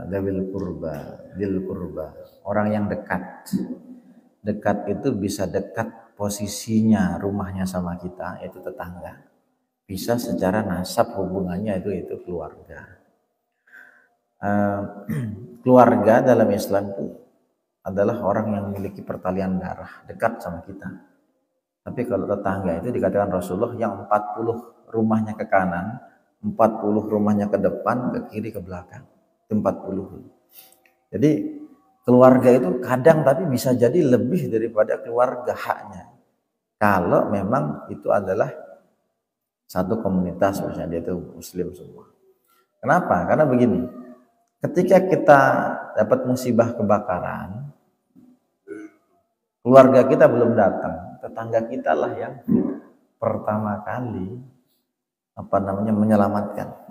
dzil qurba, orang yang dekat. Dekat itu bisa dekat posisinya rumahnya sama kita, yaitu tetangga. Bisa secara nasab hubungannya itu keluarga. Keluarga dalam Islam itu adalah orang yang memiliki pertalian darah, dekat sama kita. Tapi kalau tetangga itu dikatakan Rasulullah yang 40 rumahnya ke kanan, 40 rumahnya ke depan, ke kiri, ke belakang. 40. Jadi keluarga itu kadang tapi bisa jadi lebih daripada keluarga haknya. Kalau memang itu adalah satu komunitas, misalnya dia itu muslim semua. Kenapa? Karena begini, ketika kita dapat musibah kebakaran, keluarga kita belum datang, tetangga kita lah yang pertama kali menyelamatkan.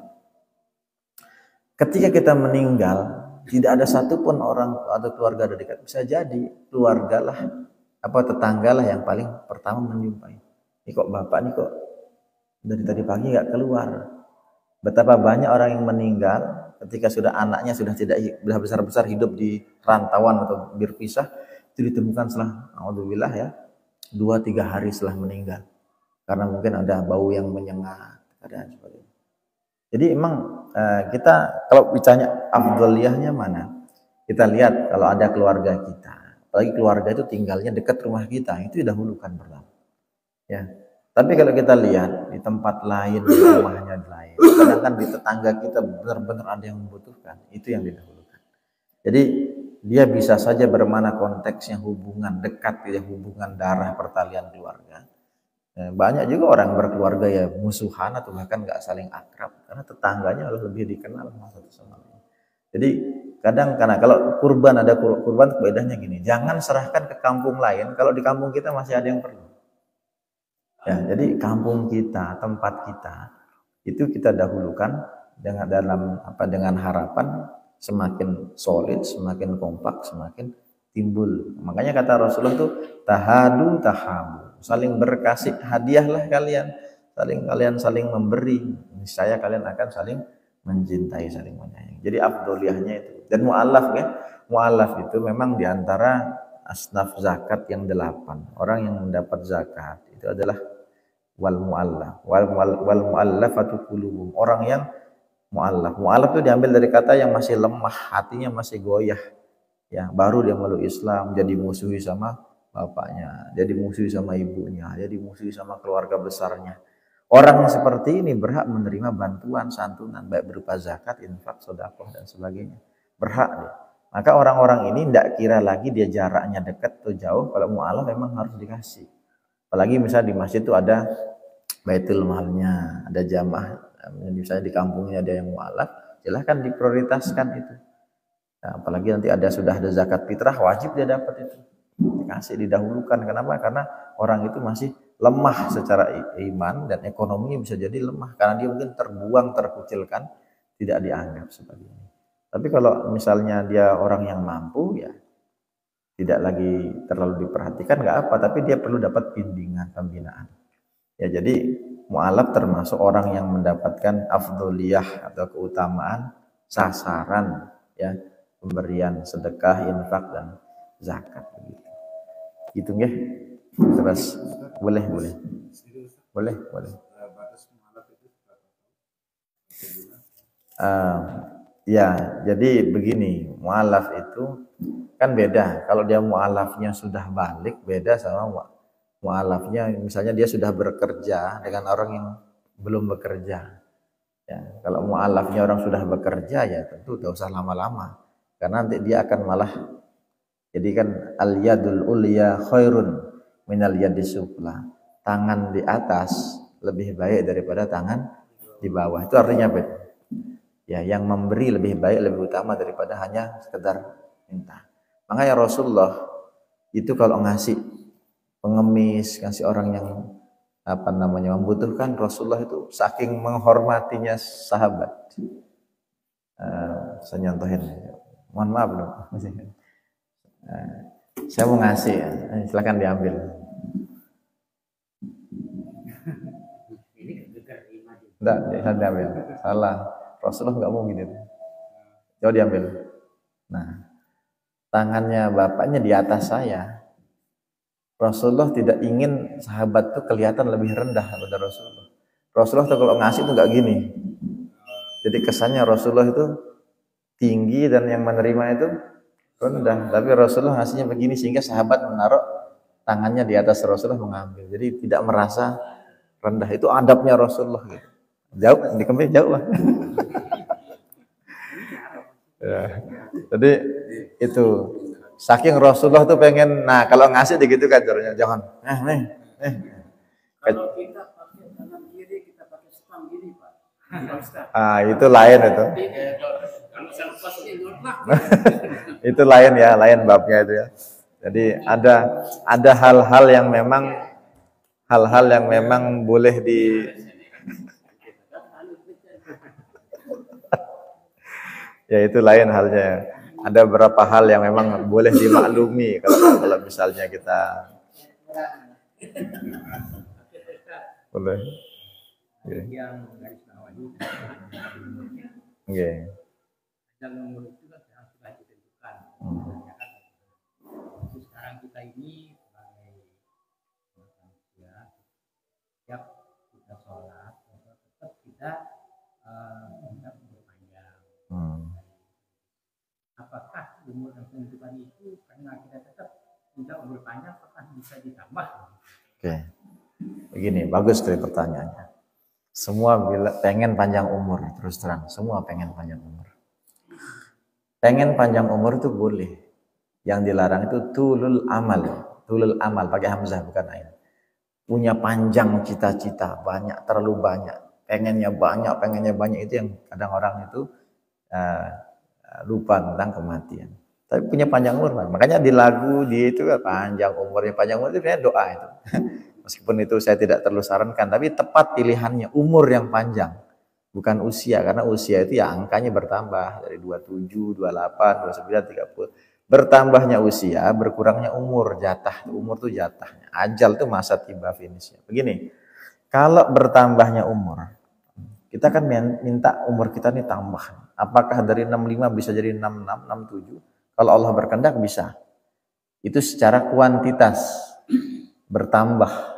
Ketika kita meninggal, tidak ada satupun orang atau keluarga dekat, bisa jadi keluarga lah tetangga lah yang paling pertama menjumpai. Ini kok bapak ini kok dari tadi pagi nggak keluar. Betapa banyak orang yang meninggal ketika sudah anaknya sudah besar hidup di rantauan atau berpisah, itu ditemukan setelah alhamdulillah ya 2-3 hari setelah meninggal karena mungkin ada bau yang menyengat dan sebagainya. Jadi emang kita kalau bicaranya afdoliyahnya mana, kita lihat kalau ada keluarga kita, apalagi keluarga itu tinggalnya dekat rumah kita, itu didahulukan pertama. Ya. Tapi kalau kita lihat di tempat lain, di rumahnya lain, kadang-kadang di tetangga kita benar-benar ada yang membutuhkan, itu yang didahulukan. Jadi dia bisa saja bermana konteksnya hubungan dekat, ya hubungan darah pertalian keluarga. Banyak juga orang berkeluarga ya musuhan atau bahkan nggak saling akrab karena tetangganya lebih dikenal satu sama lain. Jadi kadang karena kalau kurban ada kurban bedanya gini, jangan serahkan ke kampung lain kalau di kampung kita masih ada yang perlu. Ya, jadi kampung kita, tempat kita itu kita dahulukan dengan harapan semakin solid, semakin kompak, semakin timbul. Makanya kata Rasulullah itu tahadu tahabu, saling berkasih hadiahlah kalian, saling memberi, niscaya kalian akan saling mencintai, saling menyayangi. Jadi afdoliyahnya itu. Dan mu'allaf ya, mu'allaf itu memang diantara asnaf zakat yang 8. Orang yang mendapat zakat itu adalah wal mu'allafatu qulubuhum, orang yang mu'allaf. Mu'allaf itu diambil dari kata yang masih lemah, hatinya masih goyah. Ya, baru dia meluk Islam, jadi musuhi sama bapaknya, jadi musuhi sama ibunya, jadi musuhi sama keluarga besarnya. Orang yang seperti ini berhak menerima bantuan, santunan, baik berupa zakat, infak, sedekah dan sebagainya. Berhak dia. Maka orang-orang ini tidak kira lagi dia jaraknya dekat atau jauh, kalau mu'allaf memang harus dikasih. Apalagi misalnya di masjid itu ada baitul malnya, ada jamaah, misalnya di kampungnya ada yang mu'allaf, silahkan diprioritaskan itu. Nah, apalagi nanti sudah ada zakat fitrah, wajib dia dapat itu. Dikasih, didahulukan. Kenapa? Karena orang itu masih lemah secara iman dan ekonominya bisa jadi lemah karena dia mungkin terbuang, terkucilkan, tidak dianggap sebagainya. Tapi kalau misalnya dia orang yang mampu, ya tidak lagi terlalu diperhatikan, nggak apa, tapi dia perlu dapat bimbingan, pembinaan. Ya, jadi mu'alaf termasuk orang yang mendapatkan afdoliyah atau keutamaan sasaran, ya, pemberian sedekah, infak dan zakat begitu. Gitu nggih. Terus boleh. Ya, jadi begini, mu'alaf itu kan beda. Kalau dia mu'alafnya sudah balik, beda sama mu'alafnya misalnya dia sudah bekerja dengan orang yang belum bekerja. Ya, kalau mu'alafnya orang sudah bekerja ya tentu tidak usah lama-lama. Karena nanti dia akan malah, jadi kan al-yadul ulya khairun minal yadis sufla. Tangan di atas lebih baik daripada tangan di bawah. Itu artinya apa? Ya, yang memberi lebih baik, lebih utama daripada hanya sekedar minta. Makanya Rasulullah itu kalau ngasih pengemis, ngasih orang yang membutuhkan, Rasulullah itu saking menghormatinya sahabat. Saya nyontohin, mohon maaf dong. Saya mau ngasih, silakan diambil. Enggak, saya diambil. Salah. Rasulullah nggak mau gitu. Coba diambil. Nah, tangannya bapaknya di atas saya. Rasulullah tidak ingin sahabat itu kelihatan lebih rendah daripada Rasulullah. Rasulullah tuh kalau ngasih itu nggak gini. Jadi kesannya Rasulullah itu tinggi dan yang menerima itu rendah. Tapi Rasulullah ngasihnya begini sehingga sahabat menaruh tangannya di atas Rasulullah mengambil. Jadi tidak merasa rendah. Itu adabnya Rasulullah gitu. Jauh, dikembali jauh lah. Ya. Jadi itu saking Rasulullah tuh pengen, nah kalau ngasih begitu kan caranya, jangan Kalau kita pakai tangan kiri, kita pakai stang kiri, Pak. Itu lain itu. Kalau saya lepas ini itu lain ya, lain babnya itu ya. Jadi ada hal-hal yang memang boleh di ya itu lain halnya. Ada beberapa hal yang memang boleh dimaklumi kalau misalnya kita boleh. Yang garis bawahi. Oke. Dan nomor itu kan sudah ditentukan. Sekarang kita ini sebagai manusia, setiap kita sholat, tetap kita minta umur panjang. Apakah umur yang tentukan itu karena kita tetap minta umur panjang, apakah bisa ditambah? Oke, begini, bagus dari pertanyaannya. Semua pengen panjang umur, terus terang, semua pengen panjang umur. Pengen panjang umur itu boleh. Yang dilarang itu tulul amal pakai hamzah bukan ain. punya panjang cita-cita, banyak, terlalu banyak, pengennya banyak, itu yang kadang orang itu lupa tentang kematian. Tapi punya panjang umur, makanya di lagu di itu panjang umurnya, panjang umur itu sebenarnya doa itu. Meskipun itu saya tidak terlalu sarankan, tapi tepat pilihannya umur yang panjang, bukan usia, karena usia itu ya angkanya bertambah dari 27, 28, 29, 30. Bertambahnya usia, berkurangnya umur, jatah. Umur itu jatahnya. Ajal itu masa tiba finishnya. Begini, kalau bertambahnya umur, kita kan minta umur kita ini tambah. Apakah dari 65 bisa jadi 66, 67? Kalau Allah berkehendak bisa. Itu secara kuantitas bertambah.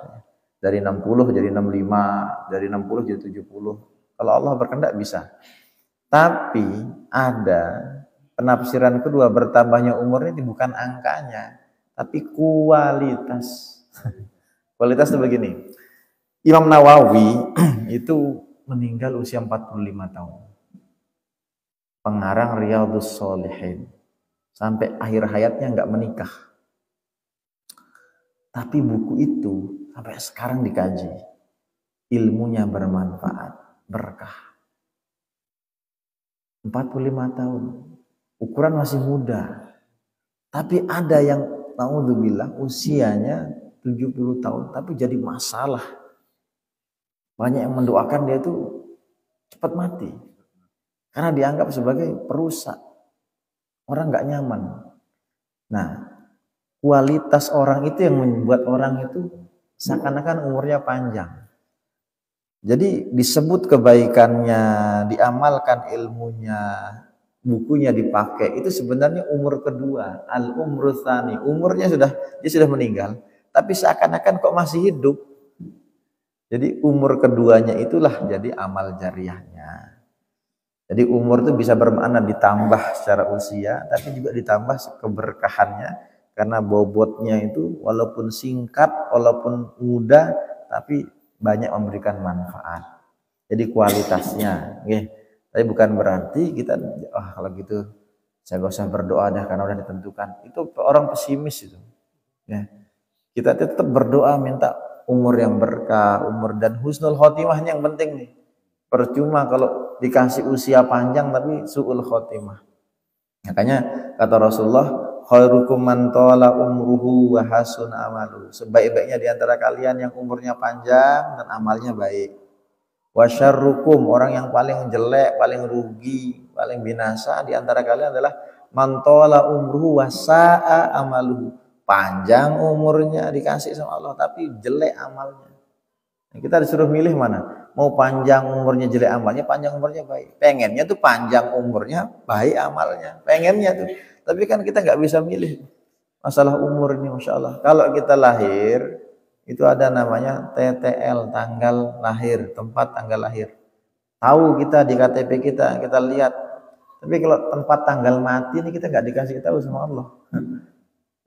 Dari 60 jadi 65, dari 60 jadi 70. Kalau Allah berkehendak bisa. Tapi ada penafsiran kedua, bertambahnya umur ini bukan angkanya, tapi kualitas. Kualitas itu begini. Imam Nawawi itu meninggal usia 45 tahun. Pengarang Riyadhus Shalihin. Sampai akhir hayatnya nggak menikah. Tapi buku itu sampai sekarang dikaji. Ilmunya bermanfaat, berkah. 45 tahun. Ukuran masih muda. Tapi ada yang naudzubillah usianya 70 tahun tapi jadi masalah. Banyak yang mendoakan dia itu cepat mati. Karena dianggap sebagai perusak. Orang nggak nyaman. Nah, kualitas orang itu yang membuat orang itu seakan-akan umurnya panjang. Jadi disebut kebaikannya, diamalkan ilmunya, bukunya dipakai, itu sebenarnya umur kedua, al-umru tsani. Umurnya dia sudah meninggal, tapi seakan-akan kok masih hidup. Jadi umur keduanya itulah jadi amal jariahnya. Jadi umur itu bisa bermakna ditambah secara usia, tapi juga ditambah keberkahannya, karena bobotnya itu walaupun singkat, walaupun muda, tapi banyak memberikan manfaat. Jadi kualitasnya, tapi bukan berarti kita, kalau gitu saya gak usah berdoa dah karena udah ditentukan. Itu orang pesimis itu. Ya. Kita tetap berdoa minta umur yang berkah, umur dan husnul khotimah yang penting nih. Percuma kalau dikasih usia panjang tapi su'ul khotimah. Makanya kata Rasulullah, khairukum man tala umruhu wa hasun amalu. Sebaik-baiknya di antara kalian yang umurnya panjang dan amalnya baik. Wa syarrukum, orang yang paling jelek, paling rugi, paling binasa di antara kalian adalah man tala umruhu wa sa'a amaluhu. Panjang umurnya dikasih sama Allah tapi jelek amalnya. Kita disuruh milih mana? Mau panjang umurnya jelek amalnya, panjang umurnya baik. Pengennya tuh panjang umurnya, baik amalnya. Pengennya tuh. Tapi kan kita nggak bisa milih. Masalah umur ini, Masya Allah. Kalau kita lahir, itu ada namanya TTL, tanggal lahir, tempat tanggal lahir. Tahu kita di KTP kita lihat. Tapi kalau tempat tanggal mati ini kita nggak dikasih tahu sama Allah.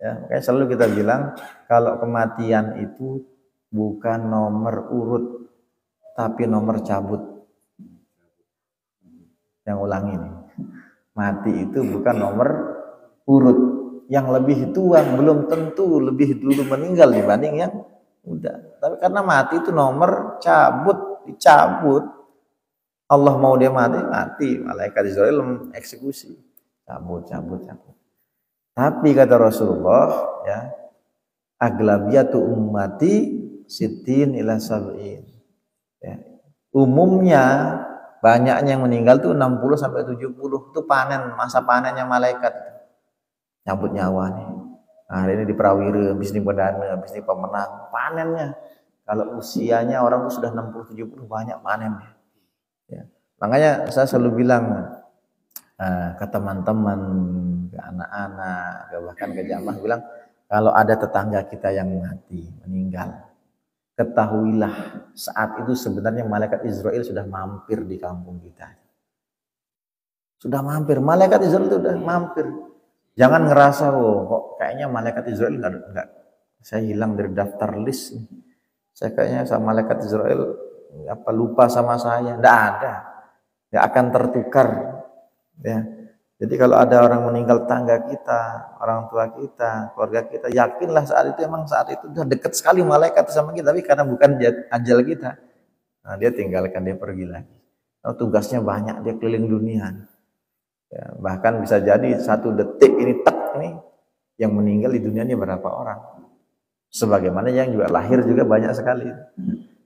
Ya, makanya selalu kita bilang, kalau kematian itu bukan nomor urut, tapi nomor cabut. Yang ulangi nih, mati itu bukan nomor urut. Yang lebih tua belum tentu lebih dulu meninggal dibanding yang muda. Tapi karena mati itu nomor cabut, dicabut. Allah mau dia mati, malaikat Israel eksekusi, cabut. Tapi kata Rasulullah, ya, aglabiyatu ummati sitin ila sab'in. Ya. Umumnya banyaknya yang meninggal tuh 60 sampai 70 itu panen, masa panennya malaikat. Cabut nyawa nih. Nah, hari ini di prawira, habis ini perdana, habis ini pemenang, panennya. Kalau usianya orang tuh sudah 60 70 banyak panennya. Ya. Makanya saya selalu bilang ke teman-teman, ke anak-anak, bahkan ke jamaah bilang, kalau ada tetangga kita yang mati, meninggal, ketahuilah saat itu sebenarnya malaikat Israel sudah mampir di kampung kita. Sudah mampir, malaikat Israel itu sudah mampir. Jangan ngerasa, kok kayaknya malaikat Israel enggak, saya hilang dari daftar list. Saya kayaknya sama malaikat Israel lupa sama saya. Enggak ada. Enggak akan tertukar. Ya. Jadi kalau ada orang meninggal tangga kita, orang tua kita, keluarga kita, yakinlah saat itu emang saat itu udah dekat sekali malaikat sama kita, tapi karena bukan ajal kita, nah dia tinggalkan, dia pergi lagi. Nah, tugasnya banyak, dia keliling dunia. Ya, bahkan bisa jadi 1 detik ini tak ini yang meninggal di dunia ini berapa orang. Sebagaimana yang juga lahir juga banyak sekali.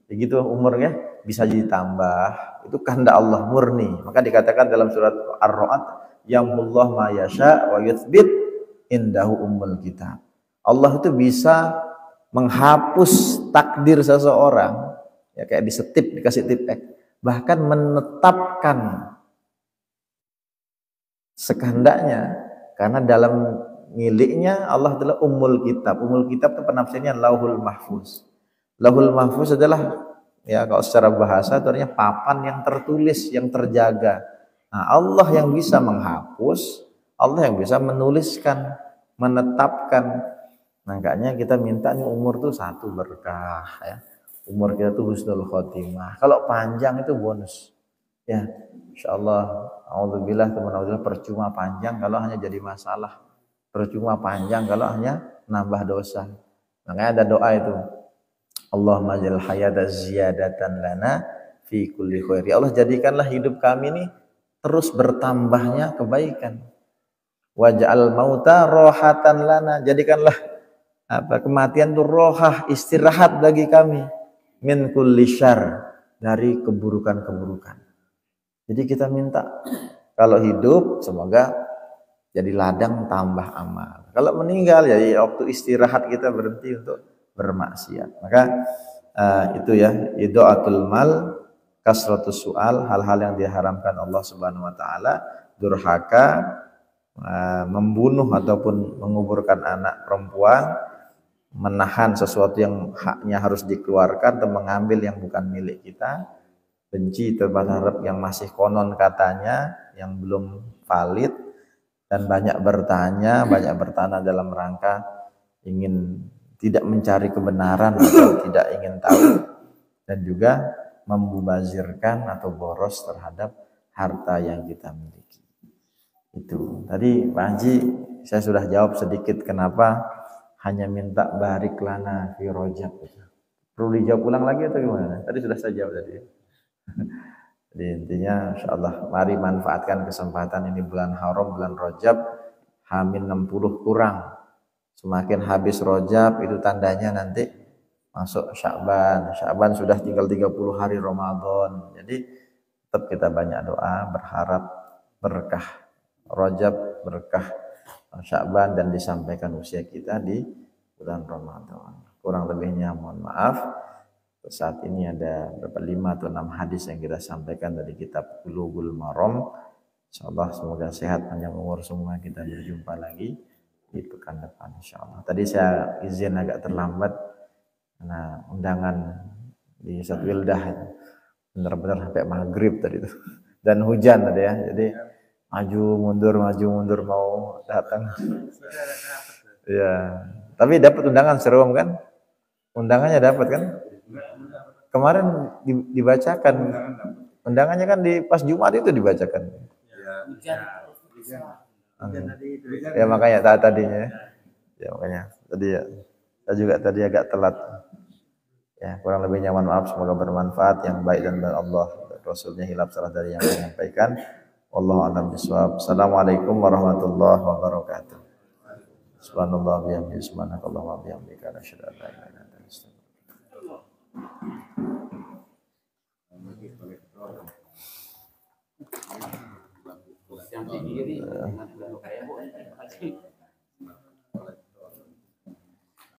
Begitu umurnya bisa ditambah, itu kehendak Allah murni. Maka dikatakan dalam surat Ar-Ra'd, yamhullah ma yasha wa yuthbit indahu ummul kitab. Allah itu bisa menghapus takdir seseorang, ya kayak disetip, dikasih tipek, bahkan menetapkan sekehendaknya, karena dalam miliknya Allah adalah ummul kitab. Ummul kitab itu penafsirnya lauhul mahfuz. Lauhul mahfuz adalah, ya kalau secara bahasa itu artinya papan yang tertulis, yang terjaga. Nah, Allah yang bisa menghapus, Allah yang bisa menuliskan, menetapkan. Makanya kita minta nih umur tuh 1 berkah, ya. Umur kita tuh husnul khotimah. Kalau panjang itu bonus. Ya, insyaallah, auzubillah teman-teman, percuma panjang kalau hanya jadi masalah. Percuma panjang kalau hanya nambah dosa. Makanya ada doa itu. Allahumma jal hayata ziyadatan lana fi kulli khair. Ya Allah, jadikanlah hidup kami ini terus bertambahnya kebaikan. Waj'al mauta rohatan lana, jadikanlah kematian itu rohah, istirahat bagi kami, min kulli syarr, dari keburukan-keburukan. Jadi kita minta kalau hidup semoga jadi ladang tambah amal. Kalau meninggal jadi waktu istirahat kita berhenti untuk bermaksiat. Maka itu ya, idaatul mal, kasratus sual, hal-hal yang diharamkan Allah Subhanahu wa taala, durhaka, membunuh ataupun menguburkan anak perempuan, menahan sesuatu yang haknya harus dikeluarkan atau mengambil yang bukan milik kita, benci terhadap yang masih konon katanya, yang belum valid, dan banyak bertanya dalam rangka ingin tidak mencari kebenaran atau tidak ingin tahu, dan juga membazirkan atau boros terhadap harta yang kita miliki. Itu tadi Pak Haji, saya sudah jawab sedikit kenapa hanya minta barik lana fi rojab. Perlu dijawab ulang lagi atau gimana? Tadi sudah saya jawab tadi. Jadi intinya insyaallah mari manfaatkan kesempatan ini, bulan haram, bulan Rajab, Hamin 60 kurang. Semakin habis Rajab itu tandanya nanti masuk Sya'ban. Sya'ban sudah tinggal 30 hari Ramadan. Jadi tetap kita banyak doa, berharap berkah Rajab, berkah Sya'ban, dan disampaikan usia kita di bulan Ramadan. Kurang lebihnya mohon maaf. Saat ini ada berapa 5 atau 6 hadis yang kita sampaikan dari kitab Bulughul Maram. Insyaallah semoga sehat, panjang umur semua, kita berjumpa lagi di pekan depan insyaallah. Tadi saya izin agak terlambat karena undangan di Ustaz Wildah benar-benar sampai maghrib tadi itu. Dan hujan tadi ya. Jadi maju mundur mau datang. Ya. Tapi dapat undangan serum kan? Undangannya dapat kan? Kemarin dibacakan undangannya kan di pas Jumat itu dibacakan. Ya makanya tadinya. Ya makanya tadi ya. Saya juga tadi agak telat. Ya kurang lebihnya mohon maaf, semoga bermanfaat, yang baik dan Allah Rasulnya hilaf salah dari yang menyampaikan. Wallahu a'lam bishawab. Assalamualaikum warahmatullahi wabarakatuh. Subhanallah wa bihamdihi, subhanakallahumma wa bihamdika, asyhadu an la ilaha illa anta, astaghfiruka. Yang tinggi